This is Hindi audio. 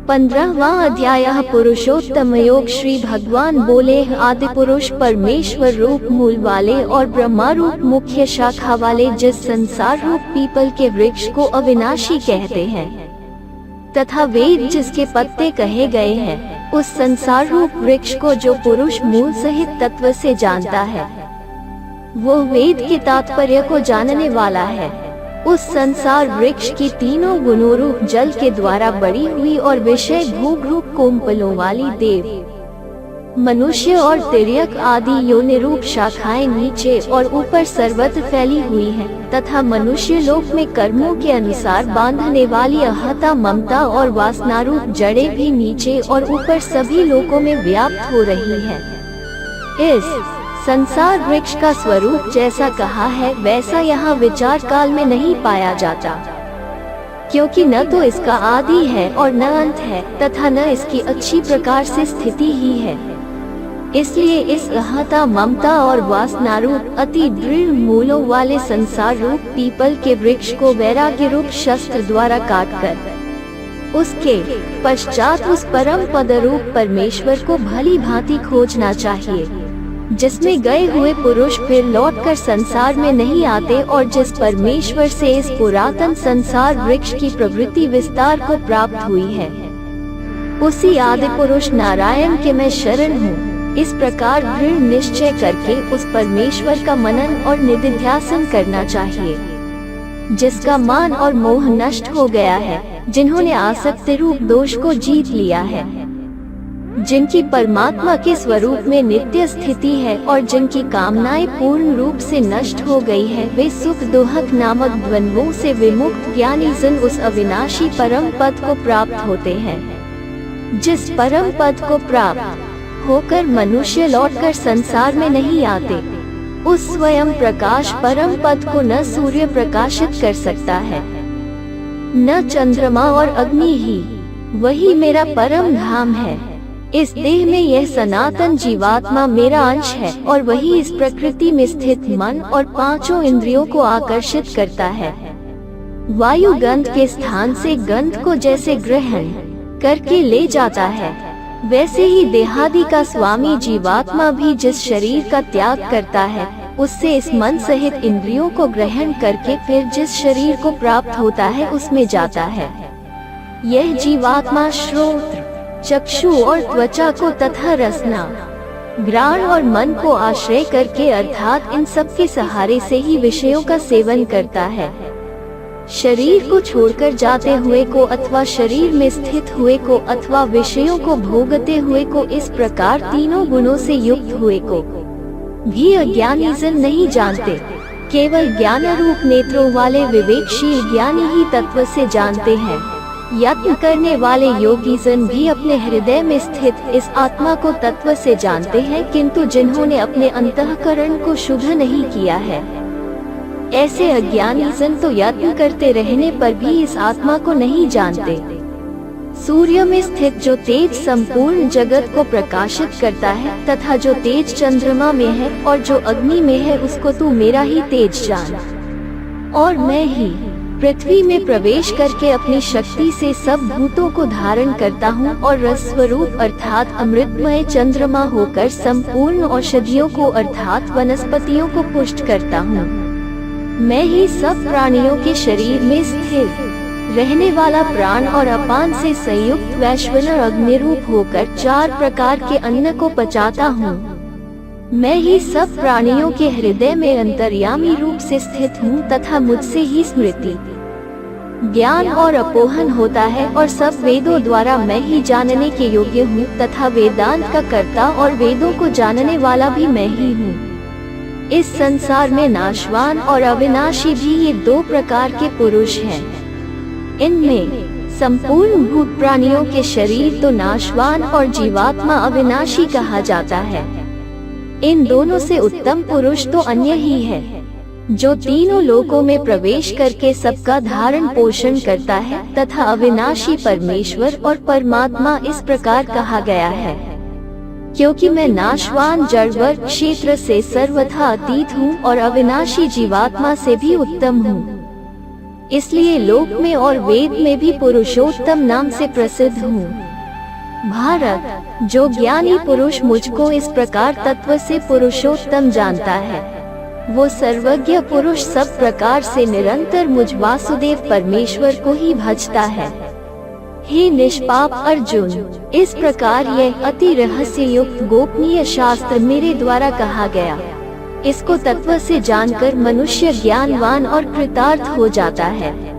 15वां अध्याय पुरुषोत्तम योग। श्री भगवान बोले, आदि पुरुष परमेश्वर रूप मूल वाले और ब्रह्मा रूप मुख्य शाखा वाले जिस संसार रूप पीपल के वृक्ष को अविनाशी कहते हैं तथा वेद जिसके पत्ते कहे गए हैं, उस संसार रूप वृक्ष को जो पुरुष मूल सहित तत्व से जानता है वो वेद के तात्पर्य को जानने वाला है। उस संसार वृक्ष की तीनों गुणों रूप जल के द्वारा बड़ी हुई और विषय भोग रूप कोमपलों वाली देव, मनुष्य और तिर्यक आदि योनि रूप शाखाएं नीचे और ऊपर सर्वत्र फैली हुई हैं, तथा मनुष्य लोक में कर्मों के अनुसार बांधने वाली अहता ममता और वासना रूप जड़ें भी नीचे और ऊपर सभी लोकों में व्याप्त हो रही हैं। इस संसार वृक्ष का स्वरूप जैसा कहा है वैसा यहाँ विचार काल में नहीं पाया जाता, क्योंकि न तो इसका आदि है और न अंत है तथा न इसकी अच्छी प्रकार से स्थिति ही है। इसलिए इस अहता ममता और वासना रूप अति दृढ़ मूलों वाले संसार रूप पीपल के वृक्ष को वैराग्य रूप शस्त्र द्वारा काटकर उसके पश्चात उस परम पद रूप परमेश्वर को भली भांति खोजना चाहिए, जिसमें गए हुए पुरुष फिर लौटकर संसार में नहीं आते और जिस परमेश्वर से इस पुरातन संसार वृक्ष की प्रवृत्ति विस्तार को प्राप्त हुई है, उसी आदि पुरुष नारायण के मैं शरण हूँ। इस प्रकार दृढ़ निश्चय करके उस परमेश्वर का मनन और निधिध्यासन करना चाहिए, जिसका मान और मोह नष्ट हो गया है, जिन्होंने आसक्ति रूप दोष को जीत लिया है, जिनकी परमात्मा के स्वरूप में नित्य स्थिति है और जिनकी कामनाएं पूर्ण रूप से नष्ट हो गई है, वे सुख दोहक नामक द्वंद्वों से विमुक्त ज्ञानी जन उस अविनाशी परम पद को प्राप्त होते हैं। जिस परम पद को प्राप्त होकर मनुष्य लौटकर संसार में नहीं आते, उस स्वयं प्रकाश परम पद को न सूर्य प्रकाशित कर सकता है न चंद्रमा और अग्नि ही, वही मेरा परम धाम है। इस देह में यह सनातन जीवात्मा मेरा अंश है और वही इस प्रकृति में स्थित मन और पांचों इंद्रियों को आकर्षित करता है। वायु गंध के स्थान से गंध को जैसे ग्रहण करके ले जाता है, वैसे ही देहादि का स्वामी जीवात्मा भी जिस शरीर का त्याग करता है, उससे इस मन सहित इंद्रियों को ग्रहण करके फिर जिस शरीर को प्राप्त होता है उसमें जाता है। यह जीवात्मा श्रोत्र, चक्षु और त्वचा को तथा रसना, घ्राण और मन को आश्रय करके अर्थात इन सब के सहारे से ही विषयों का सेवन करता है। शरीर को छोड़कर जाते हुए को अथवा शरीर में स्थित हुए को अथवा विषयों को भोगते हुए को, इस प्रकार तीनों गुणों से युक्त हुए को भी अज्ञानी जन नहीं जानते। केवल ज्ञान रूप नेत्रों वाले विवेकशील ज्ञानी ही तत्व से जानते हैं। यत्न करने वाले योगी जन भी अपने हृदय में स्थित इस आत्मा को तत्व से जानते हैं, किंतु जिन्होंने अपने अंतःकरण को शुद्ध नहीं किया है, ऐसे अज्ञानी जन तो यत्न करते रहने पर भी इस आत्मा को नहीं जानते। सूर्य में स्थित जो तेज संपूर्ण जगत को प्रकाशित करता है तथा जो तेज चंद्रमा में है और जो अग्नि में है, उसको तू मेरा ही तेज जान। और मैं ही पृथ्वी में प्रवेश करके अपनी शक्ति से सब भूतों को धारण करता हूँ और रस स्वरूप अर्थात अमृतमय चंद्रमा होकर संपूर्ण औषधियों को अर्थात वनस्पतियों को पुष्ट करता हूँ। मैं ही सब प्राणियों के शरीर में स्थिर रहने वाला प्राण और अपान से संयुक्त वैश्वानर अग्नि रूप होकर 4 प्रकार के अन्न को पचाता हूँ। मैं ही सब प्राणियों के हृदय में अंतर्यामी रूप से स्थित हूँ तथा मुझसे ही स्मृति, ज्ञान और अपोहन होता है और सब वेदों द्वारा मैं ही जानने के योग्य हूँ तथा वेदांत का कर्ता और वेदों को जानने वाला भी मैं ही हूँ। इस संसार में नाशवान और अविनाशी भी ये 2 प्रकार के पुरुष हैं। इनमें संपूर्ण भूत प्राणियों के शरीर तो नाशवान और जीवात्मा अविनाशी कहा जाता है। इन दोनों से उत्तम पुरुष तो अन्य ही है, जो तीनों लोकों में प्रवेश करके सबका धारण पोषण करता है तथा अविनाशी परमेश्वर और परमात्मा इस प्रकार कहा गया है, क्योंकि मैं नाशवान जड़वर क्षेत्र से सर्वथा अतीत हूँ और अविनाशी जीवात्मा से भी उत्तम हूँ। इसलिए लोक में और वेद में भी पुरुषोत्तम नाम से प्रसिद्ध हूँ। भारत, जो ज्ञानी पुरुष मुझको इस प्रकार तत्व से पुरुषोत्तम जानता है, वो सर्वज्ञ पुरुष सब प्रकार से निरंतर मुझ वासुदेव परमेश्वर को ही भजता है। हे निष्पाप अर्जुन, इस प्रकार यह अति रहस्य युक्त गोपनीय शास्त्र मेरे द्वारा कहा गया। इसको तत्व से जानकर मनुष्य ज्ञानवान और कृतार्थ हो जाता है।